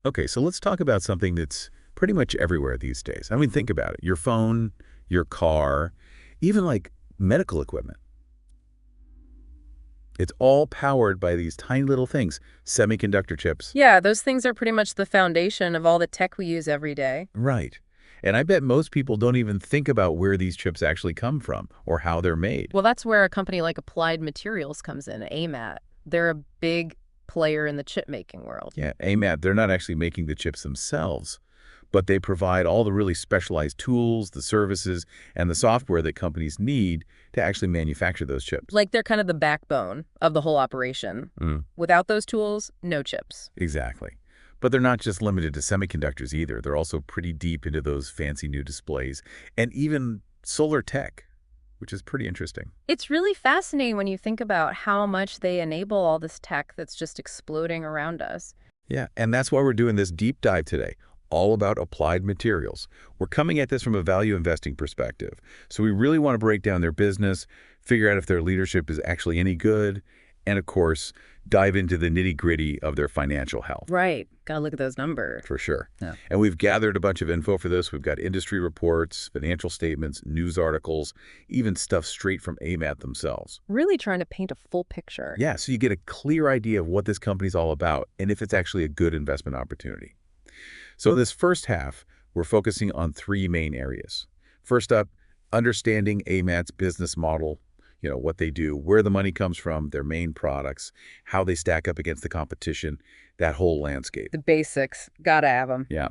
Okay, so let's talk about something that's pretty much everywhere these days. I mean, think about it. Your phone, your car, even like medical equipment. It's all powered by these tiny little things, semiconductor chips. Yeah, those things are pretty much the foundation of all the tech we use every day. Right. And I bet most people don't even think about where these chips actually come from or how they're made. Well, that's where a company like Applied Materials comes in, AMAT. They're a big player in the chip making world. Yeah, AMAT, they're not actually making the chips themselves, but they provide all the really specialized tools, the services, and the software that companies need to actually manufacture those chips. Like they're kind of the backbone of the whole operation. Mm, Without those tools, no chips. exactly. But they're not just limited to semiconductors either. They're also pretty deep into those fancy new displays and even solar tech, which is pretty interesting. It's really fascinating when you think about how much they enable all this tech that's just exploding around us. Yeah, and that's why we're doing this deep dive today, all about applied materials. We're coming at this from a value investing perspective. So we really want to break down their business, figure out if their leadership is actually any good, and of course, dive into the nitty-gritty of their financial health. Right. Gotta look at those numbers. For sure. Yeah. And we've gathered a bunch of info for this. We've got industry reports, financial statements, news articles, even stuff straight from AMAT themselves. Really trying to paint a full picture. Yeah, so you get a clear idea of what this company's all about and if it's actually a good investment opportunity. So this first half, we're focusing on three main areas. First up, understanding AMAT's business model, what they do, where the money comes from, their main products, how they stack up against the competition, that whole landscape. The basics. Gotta have them. Yeah.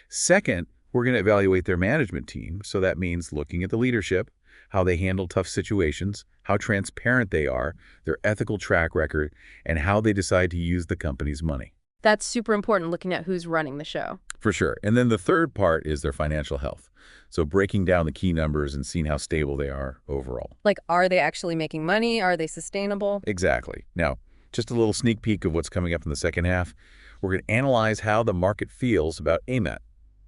Second, we're going to evaluate their management team. So that means looking at the leadership, how they handle tough situations, how transparent they are, their ethical track record, and how they decide to use the company's money. That's super important looking at who's running the show. For sure. And then the third part is their financial health. So breaking down the key numbers and seeing how stable they are overall. Like, are they actually making money? Are they sustainable? Exactly. Now, just a little sneak peek of what's coming up in the second half. We're going to analyze how the market feels about AMAT,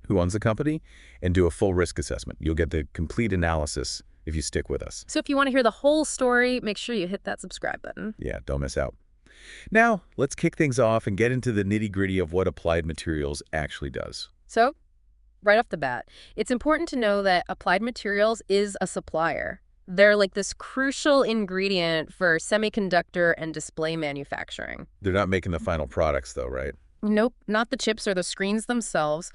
who owns the company, and do a full risk assessment. You'll get the complete analysis if you stick with us. So if you want to hear the whole story, make sure you hit that subscribe button. Yeah, don't miss out. Now, let's kick things off and get into the nitty-gritty of what Applied Materials actually does. So, right off the bat, it's important to know that Applied Materials is a supplier. They're like this crucial ingredient for semiconductor and display manufacturing. They're not making the final products, though, right? Nope, not the chips or the screens themselves,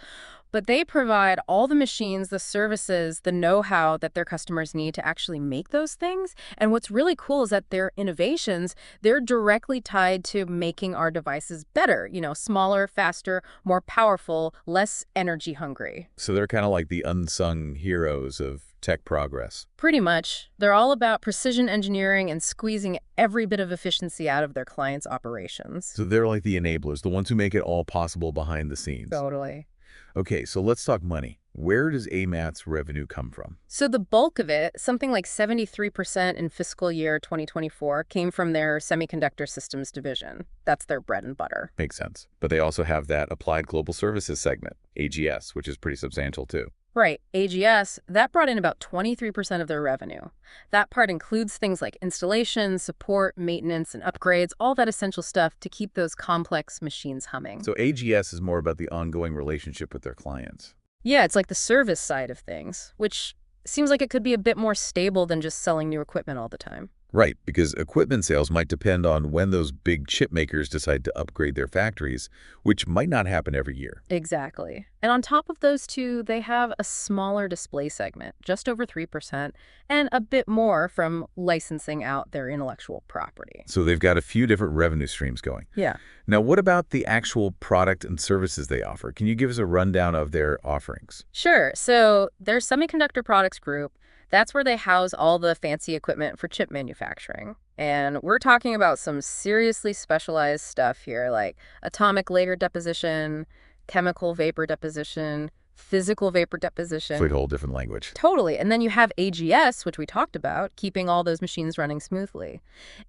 but they provide all the machines, the services, the know-how that their customers need to actually make those things. And what's really cool is that their innovations, they're directly tied to making our devices better, smaller, faster, more powerful, less energy hungry. So they're kind of like the unsung heroes of tech progress. Pretty much. They're all about precision engineering and squeezing every bit of efficiency out of their clients' operations. So they're like the enablers, the ones who make it all possible behind the scenes. Totally. Okay, so let's talk money. Where does AMAT's revenue come from? So the bulk of it, something like 73% in fiscal year 2024, came from their semiconductor systems division. That's their bread and butter. Makes sense. But they also have that Applied Global Services segment, AGS, which is pretty substantial too. Right, AGS, that brought in about 23% of their revenue. That part includes things like installation, support, maintenance, and upgrades, all that essential stuff to keep those complex machines humming. So AGS is more about the ongoing relationship with their clients. Yeah, it's like the service side of things, which seems like it could be a bit more stable than just selling new equipment all the time. Right, because equipment sales might depend on when those big chip makers decide to upgrade their factories, which might not happen every year. Exactly. And on top of those two, they have a smaller display segment, just over 3%, and a bit more from licensing out their intellectual property. So they've got a few different revenue streams going. Yeah. Now, what about the actual product and services they offer? Can you give us a rundown of their offerings? Sure. So their semiconductor products group, that's where they house all the fancy equipment for chip manufacturing. And we're talking about some seriously specialized stuff here, like atomic layer deposition, chemical vapor deposition, physical vapor deposition. It's like a whole different language. Totally. And then you have AGS, which we talked about, keeping all those machines running smoothly.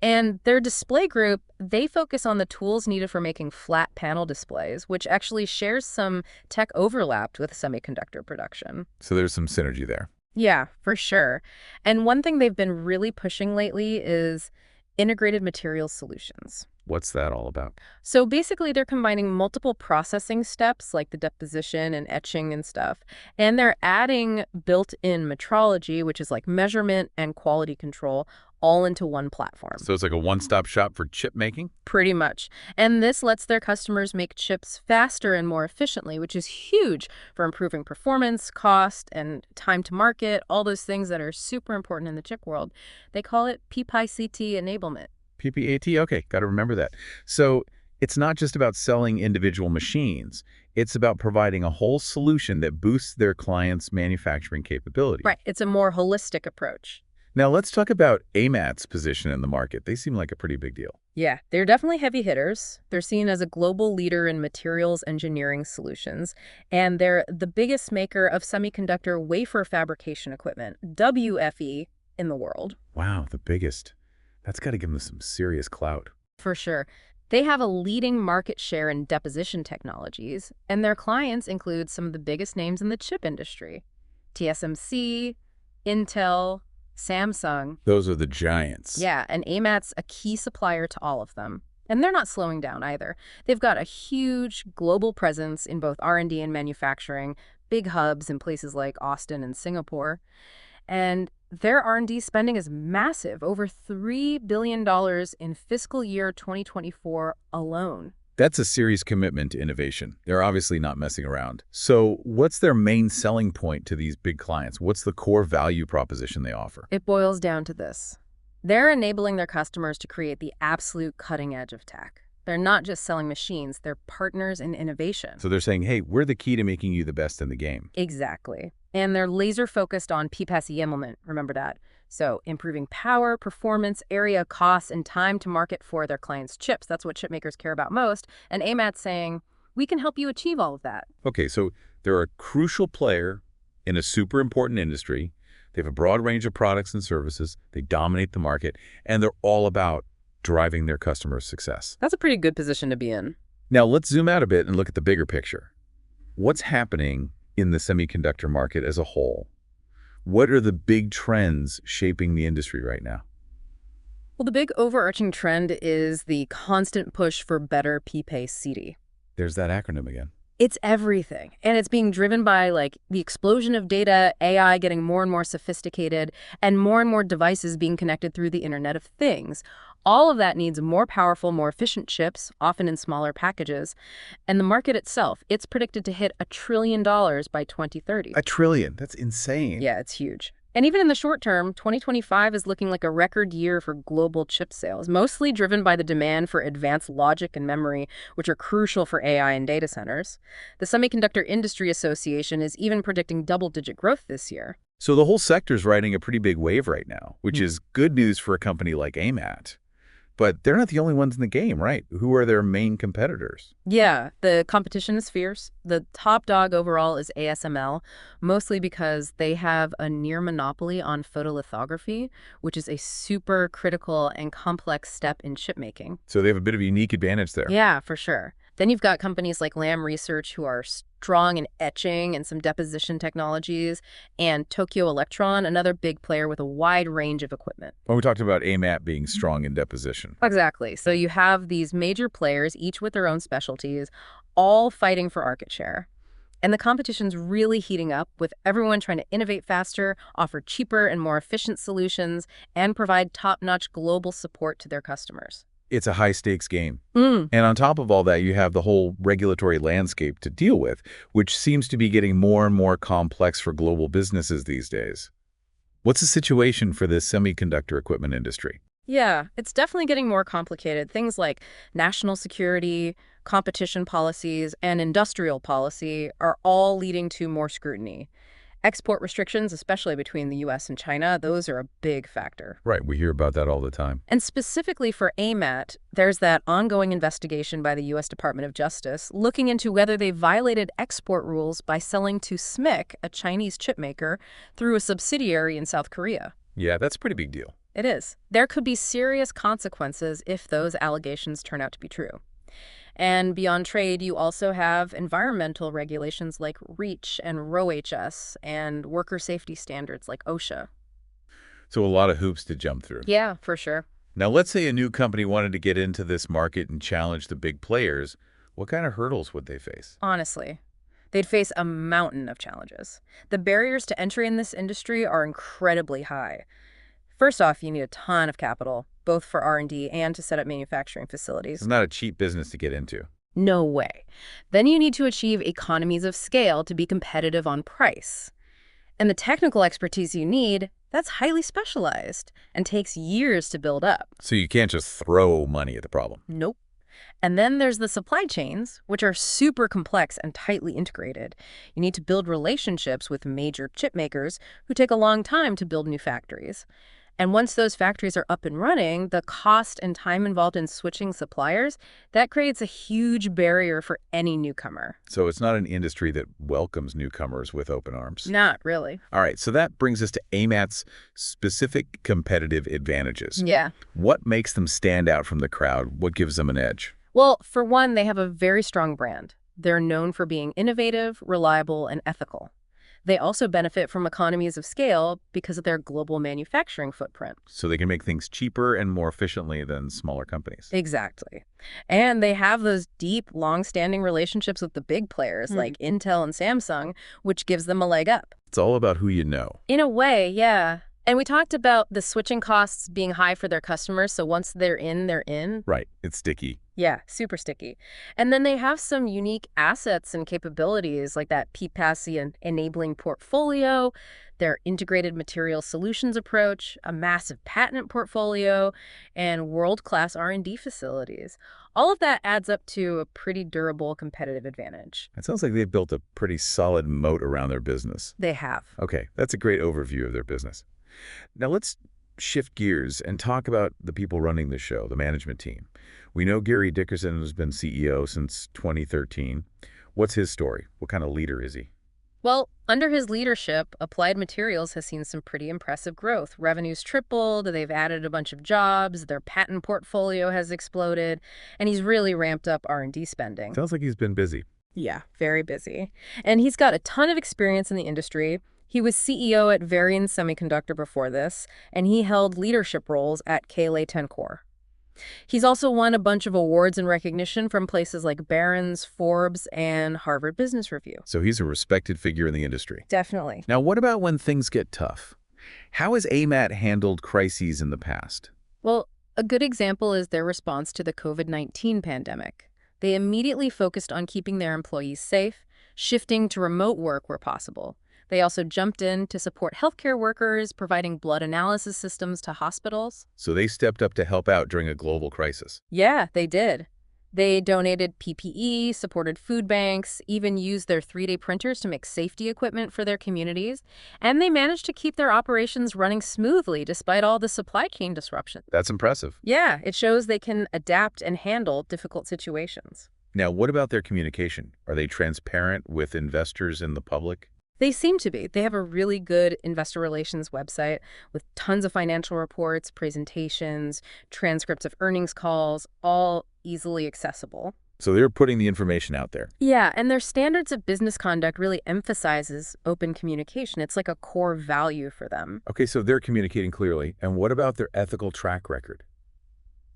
And their display group, they focus on the tools needed for making flat panel displays, which actually shares some tech overlap with semiconductor production. So there's some synergy there. Yeah, for sure. And one thing they've been really pushing lately is integrated materials solutions. What's that all about? So basically, they're combining multiple processing steps like the deposition and etching and stuff, and they're adding built-in metrology, which is like measurement and quality control, all into one platform. So it's like a one-stop shop for chip making? Pretty much. And this lets their customers make chips faster and more efficiently, which is huge for improving performance, cost, and time to market, all those things that are super important in the chip world. They call it PPICT enablement. PPAT? Okay, got to remember that. So it's not just about selling individual machines. It's about providing a whole solution that boosts their clients' manufacturing capability. Right. It's a more holistic approach. Now let's talk about AMAT's position in the market. They seem like a pretty big deal. Yeah, they're definitely heavy hitters. They're seen as a global leader in materials engineering solutions, and they're the biggest maker of semiconductor wafer fabrication equipment, WFE, in the world. Wow, the biggest. That's got to give them some serious clout. For sure. They have a leading market share in deposition technologies, and their clients include some of the biggest names in the chip industry: TSMC, Intel, Samsung. Those are the giants. Yeah, and AMAT's a key supplier to all of them. And they're not slowing down either. They've got a huge global presence in both R&D and manufacturing, big hubs in places like Austin and Singapore. And their R&D spending is massive, over $3 billion in fiscal year 2024 alone. That's a serious commitment to innovation. They're obviously not messing around. So what's their main selling point to these big clients? What's the core value proposition they offer? It boils down to this. They're enabling their customers to create the absolute cutting edge of tech. They're not just selling machines, they're partners in innovation. So they're saying, hey, we're the key to making you the best in the game. Exactly. And they're laser focused on PPAS enablement, remember that. So improving power, performance, area, costs, and time to market for their clients' chips. That's what chip makers care about most. And AMAT's saying, we can help you achieve all of that. Okay, so they're a crucial player in a super important industry. They have a broad range of products and services. They dominate the market, and they're all about driving their customers' success. That's a pretty good position to be in. Now, let's zoom out a bit and look at the bigger picture. What's happening in the semiconductor market as a whole? What are the big trends shaping the industry right now? Well, the big overarching trend is the constant push for better PPAS-CD. There's that acronym again. It's everything. And it's being driven by like the explosion of data, AI getting more and more sophisticated, and more devices being connected through the Internet of Things. All of that needs more powerful, more efficient chips, often in smaller packages. And the market itself, it's predicted to hit $1 trillion by 2030. $1 trillion. That's insane. Yeah, it's huge. And even in the short term, 2025 is looking like a record year for global chip sales, mostly driven by the demand for advanced logic and memory, which are crucial for AI and data centers. The Semiconductor Industry Association is even predicting double-digit growth this year. So the whole sector's riding a pretty big wave right now, which is good news for a company like AMAT. But they're not the only ones in the game, right? Who are their main competitors? Yeah, the competition is fierce. The top dog overall is ASML, mostly because they have a near monopoly on photolithography, which is a super critical and complex step in chip making. So they have a bit of a unique advantage there. Yeah, for sure. Then you've got companies like Lam Research who are strong in etching and some deposition technologies, and Tokyo Electron, another big player with a wide range of equipment. Well, we talked about AMAT being strong in deposition. Exactly. So you have these major players, each with their own specialties, all fighting for market share. And the competition's really heating up, with everyone trying to innovate faster, offer cheaper and more efficient solutions, and provide top-notch global support to their customers. It's a high-stakes game. And on top of all that, you have the whole regulatory landscape to deal with, which seems to be getting more and more complex for global businesses these days. What's the situation for this semiconductor equipment industry? Yeah, it's definitely getting more complicated. Things like national security, competition policies, and industrial policy are all leading to more scrutiny. Export restrictions, especially between the U.S. and China, those are a big factor. Right, we hear about that all the time. And specifically for AMAT, there's that ongoing investigation by the U.S. Department of Justice looking into whether they violated export rules by selling to SMIC, a Chinese chip maker, through a subsidiary in South Korea. Yeah, that's a pretty big deal. It is. There could be serious consequences if those allegations turn out to be true. And beyond trade, you also have environmental regulations like REACH and RoHS and worker safety standards like OSHA. So a lot of hoops to jump through. Yeah, for sure. Now, let's say a new company wanted to get into this market and challenge the big players. What kind of hurdles would they face? Honestly, they'd face a mountain of challenges. The barriers to entry in this industry are incredibly high. First off, you need a ton of capital, both for R&D and to set up manufacturing It's facilities. not a cheap business to get into. No way. Then you need to achieve economies of scale to be competitive on price. And the technical expertise you need, that's highly specialized and takes years to build up. So you can't just throw money at the problem. Nope. And then there's the supply chains, which are super complex and tightly integrated. You need to build relationships with major chip makers who take a long time to build new factories. And once those factories are up and running, the cost and time involved in switching suppliers, that creates a huge barrier for any newcomer. So it's not an industry that welcomes newcomers with open arms. Not really. All right, so that brings us to AMAT's specific competitive advantages. Yeah. What makes them stand out from the crowd? What gives them an edge? Well, for one, they have a very strong brand. They're known for being innovative, reliable, and ethical. They also benefit from economies of scale because of their global manufacturing footprint. So they can make things cheaper and more efficiently than smaller companies. Exactly. And they have those deep, long-standing relationships with the big players like Intel and Samsung, which gives them a leg up. It's all about who you know. In a way, yeah. And we talked about the switching costs being high for their customers, so once they're in, they're in. Right, it's sticky. Yeah, super sticky. And then they have some unique assets and capabilities like that PPASI and enabling portfolio, their integrated material solutions approach, a massive patent portfolio, and world-class R&D facilities. All of that adds up to a pretty durable competitive advantage. It sounds like they've built a pretty solid moat around their business. They have. Okay, that's a great overview of their business. Now let's shift gears and talk about the people running the show, the management team. We know Gary Dickerson has been CEO since 2013. What's his story? What kind of leader is he? Well, under his leadership, Applied Materials has seen some pretty impressive growth. Revenues tripled, they've added a bunch of jobs, their patent portfolio has exploded, and he's really ramped up R&D spending. Sounds like he's been busy. Yeah, very busy. And he's got a ton of experience in the industry. He was CEO at Varian Semiconductor before this, and he held leadership roles at KLA-Tencor. He's also won a bunch of awards and recognition from places like Barron's, Forbes, and Harvard Business Review. So he's a respected figure in the industry. Definitely. Now, what about when things get tough? How has AMAT handled crises in the past? Well, a good example is their response to the COVID-19 pandemic. They immediately focused on keeping their employees safe, shifting to remote work where possible. They also jumped in to support healthcare workers, providing blood analysis systems to hospitals. So they stepped up to help out during a global crisis. Yeah, they did. They donated PPE, supported food banks, even used their 3D printers to make safety equipment for their communities, and they managed to keep their operations running smoothly despite all the supply chain disruption. That's impressive. Yeah, it shows they can adapt and handle difficult situations. Now, what about their communication? Are they transparent with investors and the public? They seem to be. They have a really good investor relations website with tons of financial reports, presentations, transcripts of earnings calls, all easily accessible. So they're putting the information out there. Yeah, and their standards of business conduct really emphasizes open communication. It's like a core value for them. Okay, so they're communicating clearly. And what about their ethical track record?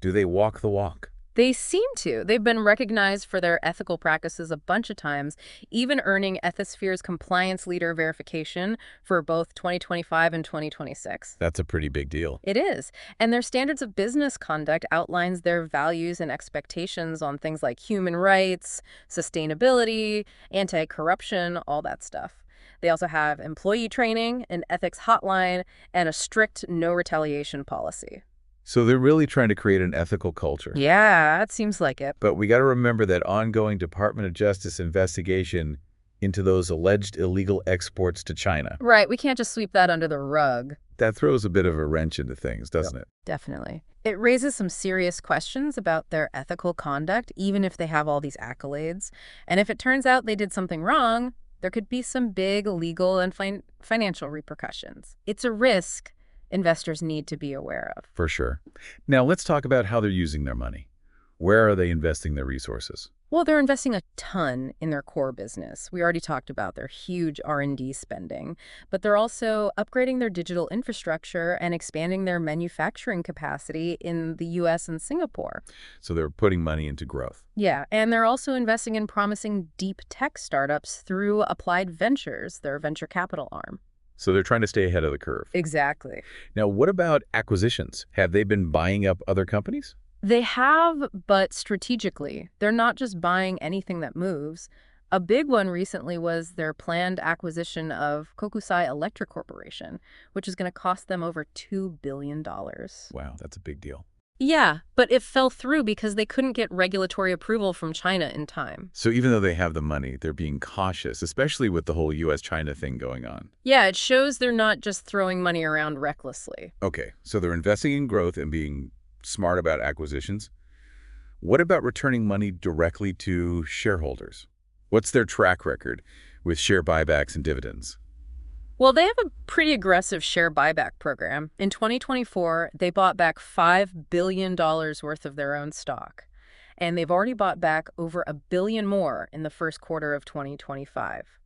Do they walk the walk? They seem to. They've been recognized for their ethical practices a bunch of times, even earning Ethisphere's Compliance Leader verification for both 2025 and 2026. That's a pretty big deal. It is. And their standards of business conduct outlines their values and expectations on things like human rights, sustainability, anti-corruption, all that stuff. They also have employee training, an ethics hotline, and a strict no retaliation policy. So they're really trying to create an ethical culture. Yeah, it seems like it. But we got to remember that ongoing Department of Justice investigation into those alleged illegal exports to China. Right, we can't just sweep that under the rug. That throws a bit of a wrench into things, doesn't it? Definitely. It raises some serious questions about their ethical conduct, even if they have all these accolades. And if it turns out they did something wrong, there could be some big legal and financial repercussions. It's a risk investors need to be aware of. For sure. Now let's talk about how they're using their money. Where are they investing their resources? Well, they're investing a ton in their core business. We already talked about their huge R&D spending, but they're also upgrading their digital infrastructure and expanding their manufacturing capacity in the US and Singapore. So they're putting money into growth. Yeah, and they're also investing in promising deep tech startups through Applied Ventures, their venture capital arm. So they're trying to stay ahead of the curve. Exactly. Now, what about acquisitions? Have they been buying up other companies? They have, but strategically. They're not just buying anything that moves. A big one recently was their planned acquisition of Kokusai Electric Corporation, which is going to cost them over $2 billion. Wow, that's a big deal. Yeah, but it fell through because they couldn't get regulatory approval from China in time. So even though they have the money, they're being cautious, especially with the whole US-China thing going on. Yeah, it shows they're not just throwing money around recklessly. Okay, so they're investing in growth and being smart about acquisitions. What about returning money directly to shareholders? What's their track record with share buybacks and dividends? Well, they have a pretty aggressive share buyback program. In 2024, they bought back $5 billion worth of their own stock. And they've already bought back over $1 billion more in the first quarter of 2025.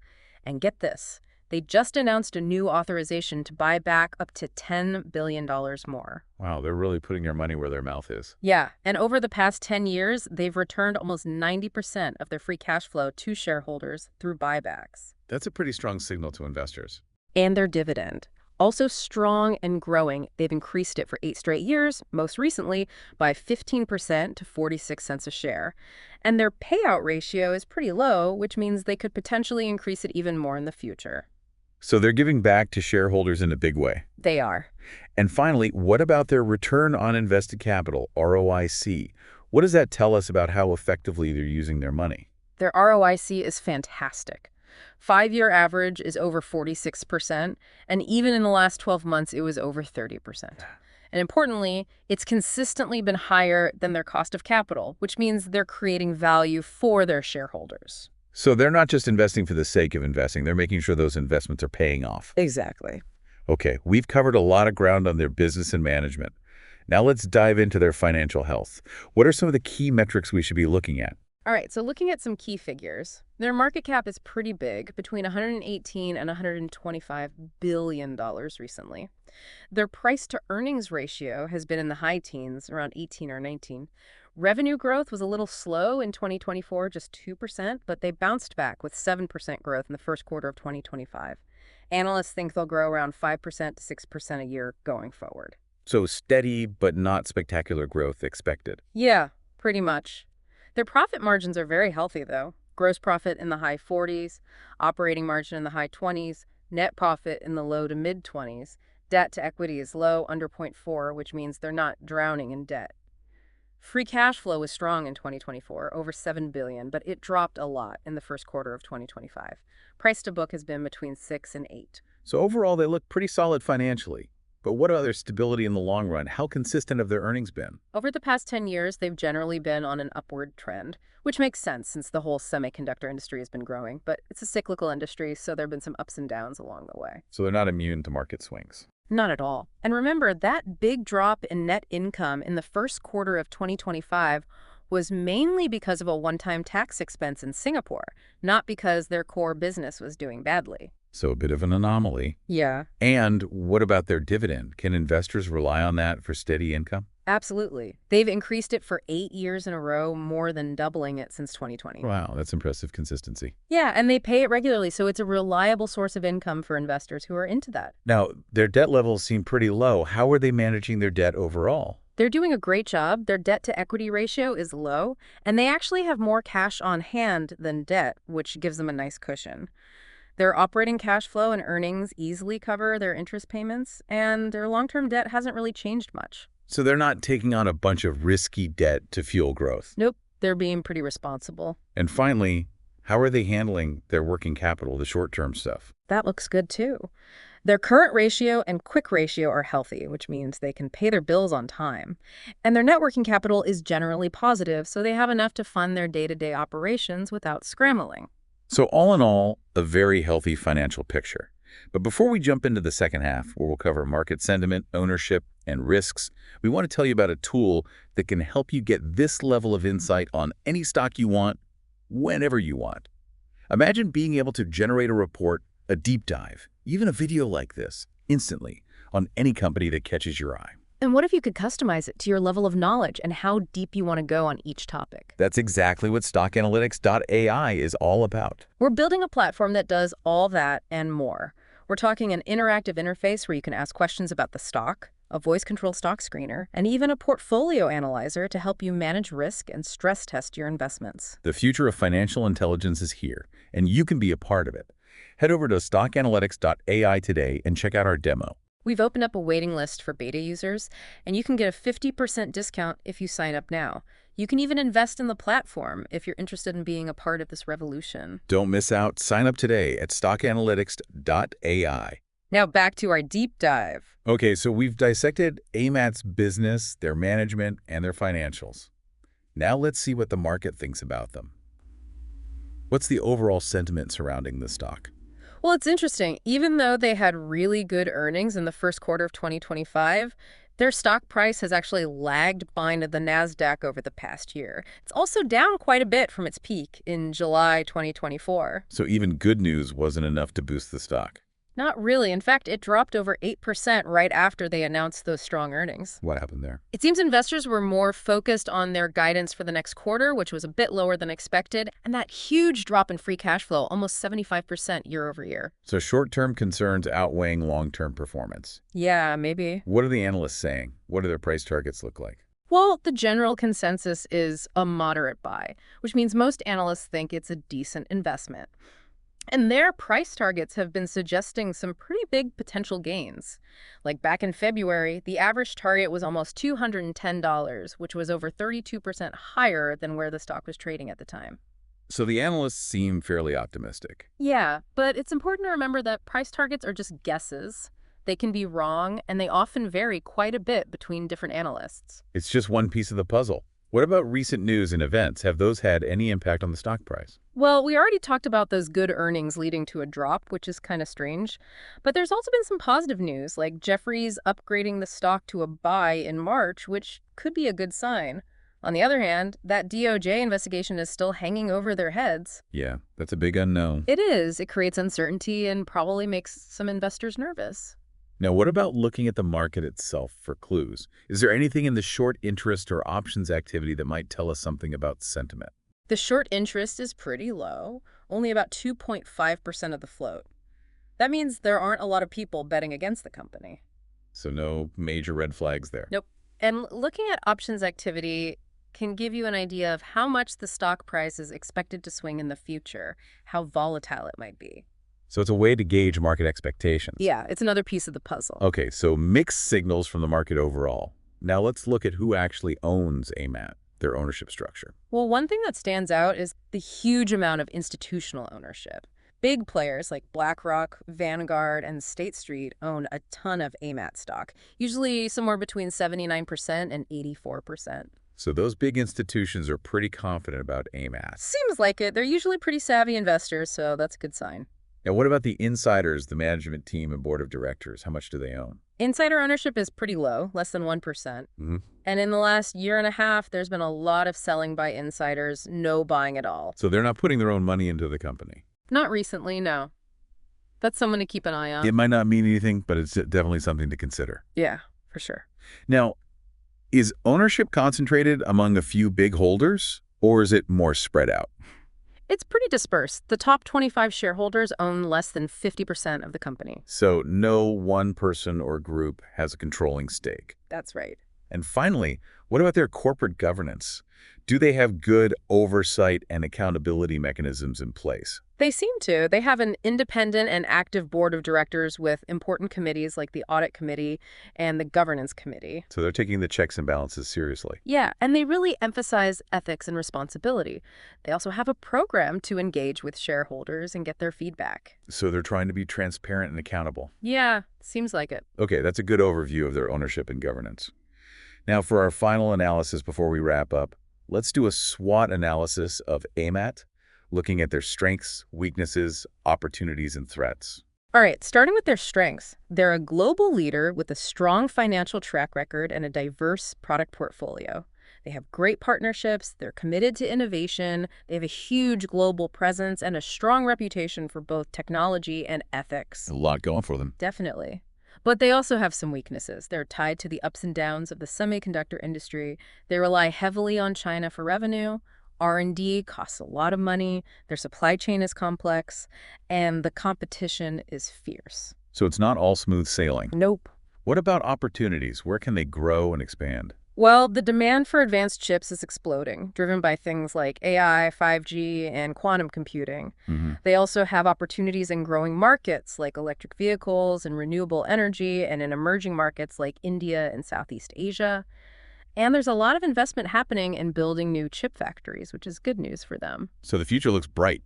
And get this, they just announced a new authorization to buy back up to $10 billion more. Wow, they're really putting their money where their mouth is. Yeah, and over the past 10 years, they've returned almost 90% of their free cash flow to shareholders through buybacks. That's a pretty strong signal to investors. And their dividend. Also strong and growing. They've increased it for 8 straight years, most recently by 15% to 46 cents a share. And their payout ratio is pretty low, which means they could potentially increase it even more in the future. So they're giving back to shareholders in a big way. They are. And finally, what about their return on invested capital, ROIC? What does that tell us about how effectively they're using their money? Their ROIC is fantastic. 5-year average is over 46%, and even in the last 12 months, it was over 30%. And importantly, it's consistently been higher than their cost of capital, which means they're creating value for their shareholders. So they're not just investing for the sake of investing. They're making sure those investments are paying off. Exactly. Okay, we've covered a lot of ground on their business and management. Now let's dive into their financial health. What are some of the key metrics we should be looking at? All right, so looking at some key figures, their market cap is pretty big, between $118 and $125 billion recently. Their price-to-earnings ratio has been in the high teens, around 18 or 19. Revenue growth was a little slow in 2024, just 2%, but they bounced back with 7% growth in the first quarter of 2025. Analysts think they'll grow around 5% to 6% a year going forward. So steady but not spectacular growth expected. Yeah, pretty much. Their profit margins are very healthy, though. Gross profit in the high 40s, operating margin in the high 20s, net profit in the low to mid 20s. Debt to equity is low, under 0.4, which means they're not drowning in debt. Free cash flow was strong in 2024, over $7 billion, but it dropped a lot in the first quarter of 2025. Price to book has been between 6 and 8. So overall, they look pretty solid financially. But what about their stability in the long run? How consistent have their earnings been? Over the past 10 years, they've generally been on an upward trend, which makes sense since the whole semiconductor industry has been growing. But it's a cyclical industry, so there have been some ups and downs along the way. So they're not immune to market swings. Not at all. And remember, that big drop in net income in the first quarter of 2025 was mainly because of a one-time tax expense in Singapore, not because their core business was doing badly. So a bit of an anomaly. Yeah. And what about their dividend? Can investors rely on that for steady income? Absolutely. They've increased it for 8 years in a row, more than doubling it since 2020. Wow, that's impressive consistency. Yeah, and they pay it regularly, so it's a reliable source of income for investors who are into that. Now, their debt levels seem pretty low. How are they managing their debt overall? They're doing a great job. Their debt-to-equity ratio is low, and they actually have more cash on hand than debt, which gives them a nice cushion. Their operating cash flow and earnings easily cover their interest payments, and their long-term debt hasn't really changed much. So they're not taking on a bunch of risky debt to fuel growth. Nope, they're being pretty responsible. And finally, how are they handling their working capital, the short-term stuff? That looks good, too. Their current ratio and quick ratio are healthy, which means they can pay their bills on time. And their net working capital is generally positive, so they have enough to fund their day-to-day operations without scrambling. So all in all, a very healthy financial picture. But before we jump into the second half, where we'll cover market sentiment, ownership, and risks, we want to tell you about a tool that can help you get this level of insight on any stock you want whenever you want. Imagine being able to generate a report, a deep dive, even a video like this, instantly, on any company that catches your eye. And what if you could customize it to your level of knowledge and how deep you want to go on each topic? That's exactly what stockanalytics.ai is all about. We're building a platform that does all that and more. We're talking an interactive interface where you can ask questions about the stock, a voice-controlled stock screener, and even a portfolio analyzer to help you manage risk and stress test your investments. The future of financial intelligence is here, and you can be a part of it. Head over to stockanalytics.ai today and check out our demo. We've opened up a waiting list for beta users, and you can get a 50% discount if you sign up now. You can even invest in the platform if you're interested in being a part of this revolution. Don't miss out. Sign up today at stockanalytics.ai. Now back to our deep dive. Okay, so we've dissected AMAT's business, their management, and their financials. Now let's see what the market thinks about them. What's the overall sentiment surrounding the stock? Well, it's interesting. Even though they had really good earnings in the first quarter of 2025, their stock price has actually lagged behind the NASDAQ over the past year. It's also down quite a bit from its peak in July 2024. So even good news wasn't enough to boost the stock. Not really. In fact, it dropped over 8% right after they announced those strong earnings. What happened there? It seems investors were more focused on their guidance for the next quarter, which was a bit lower than expected, and that huge drop in free cash flow, almost 75% year over year. So short-term concerns outweighing long-term performance. Yeah, maybe. What are the analysts saying? What do their price targets look like? Well, the general consensus is a moderate buy, which means most analysts think it's a decent investment. And their price targets have been suggesting some pretty big potential gains. Like back in February, the average target was almost $210, which was over 32% higher than where the stock was trading at the time. So the analysts seem fairly optimistic. Yeah, but it's important to remember that price targets are just guesses. They can be wrong, and they often vary quite a bit between different analysts. It's just one piece of the puzzle. What about recent news and events? Have those had any impact on the stock price? Well, we already talked about those good earnings leading to a drop, which is kind of strange. But there's also been some positive news, like Jefferies upgrading the stock to a buy in March, which could be a good sign. On the other hand, that DOJ investigation is still hanging over their heads. Yeah, that's a big unknown. It is. It creates uncertainty and probably makes some investors nervous. Now, what about looking at the market itself for clues? Is there anything in the short interest or options activity that might tell us something about sentiment? The short interest is pretty low, only about 2.5% of the float. That means there aren't a lot of people betting against the company. So no major red flags there. Nope. And looking at options activity can give you an idea of how much the stock price is expected to swing in the future, how volatile it might be. So it's a way to gauge market expectations. Yeah, it's another piece of the puzzle. Okay, so mixed signals from the market overall. Now let's look at who actually owns AMAT, their ownership structure. Well, one thing that stands out is the huge amount of institutional ownership. Big players like BlackRock, Vanguard, and State Street own a ton of AMAT stock, usually somewhere between 79% and 84%. So those big institutions are pretty confident about AMAT. Seems like it. They're usually pretty savvy investors, so that's a good sign. Now, what about the insiders, the management team and board of directors? How much do they own? Insider ownership is pretty low, less than 1%. Mm-hmm. And in the last year and a half, there's been a lot of selling by insiders, no buying at all. So they're not putting their own money into the company? Not recently, no. That's someone to keep an eye on. It might not mean anything, but it's definitely something to consider. Yeah, for sure. Now, is ownership concentrated among a few big holders, or is it more spread out? It's pretty dispersed. The top 25 shareholders own less than 50% of the company. So no one person or group has a controlling stake. That's right. And finally, what about their corporate governance? Do they have good oversight and accountability mechanisms in place? They seem to. They have an independent and active board of directors with important committees like the audit committee and the governance committee. So they're taking the checks and balances seriously. Yeah, and they really emphasize ethics and responsibility. They also have a program to engage with shareholders and get their feedback. So they're trying to be transparent and accountable. Yeah, seems like it. Okay, that's a good overview of their ownership and governance. Now, for our final analysis before we wrap up, let's do a SWOT analysis of AMAT, looking at their strengths, weaknesses, opportunities, and threats. All right, starting with their strengths. They're a global leader with a strong financial track record and a diverse product portfolio. They have great partnerships, they're committed to innovation, they have a huge global presence, and a strong reputation for both technology and ethics. A lot going for them. Definitely. But they also have some weaknesses. They're tied to the ups and downs of the semiconductor industry. They rely heavily on China for revenue. R&D costs a lot of money. Their supply chain is complex. And the competition is fierce. So it's not all smooth sailing. Nope. What about opportunities? Where can they grow and expand? Well, the demand for advanced chips is exploding, driven by things like AI, 5G, and quantum computing. They also have opportunities in growing markets like electric vehicles and renewable energy, and in emerging markets like India and Southeast Asia. And there's a lot of investment happening in building new chip factories, which is good news for them. So the future looks bright,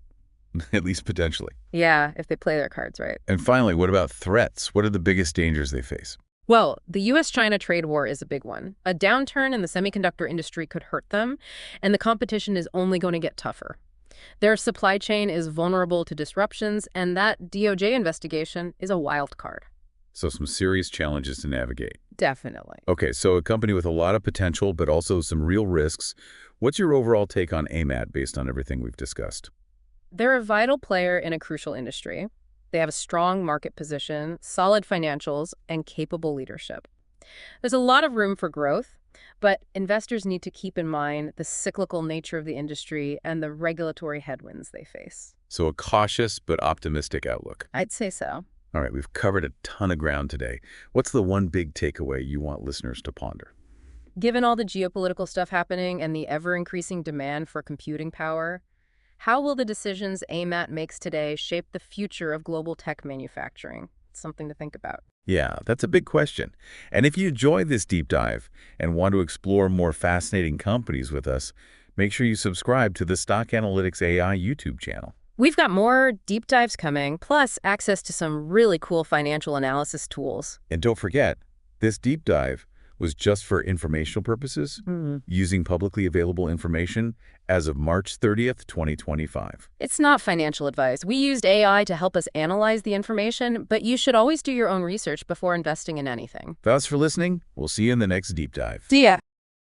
at least potentially. Yeah, if they play their cards right. And finally, what about threats? What are the biggest dangers they face? Well, the U.S.-China trade war is a big one. A downturn in the semiconductor industry could hurt them, and the competition is only going to get tougher. Their supply chain is vulnerable to disruptions, and that DOJ investigation is a wild card. So some serious challenges to navigate. Definitely. Okay, so a company with a lot of potential, but also some real risks. What's your overall take on AMAT based on everything we've discussed? They're a vital player in a crucial industry. They have a strong market position, solid financials, and capable leadership. There's a lot of room for growth, but investors need to keep in mind the cyclical nature of the industry and the regulatory headwinds they face. So a cautious but optimistic outlook. I'd say so. All right, we've covered a ton of ground today. What's the one big takeaway you want listeners to ponder? Given all the geopolitical stuff happening and the ever-increasing demand for computing power, how will the decisions AMAT makes today shape the future of global tech manufacturing? It's something to think about. Yeah, that's a big question. And if you enjoyed this deep dive and want to explore more fascinating companies with us, make sure you subscribe to the Stock Analytics AI YouTube channel. We've got more deep dives coming, plus access to some really cool financial analysis tools. And don't forget, this deep dive was just for informational purposes, using publicly available information as of March 30th, 2025. It's not financial advice. We used AI to help us analyze the information, but you should always do your own research before investing in anything. Thanks for listening. We'll see you in the next deep dive. See ya.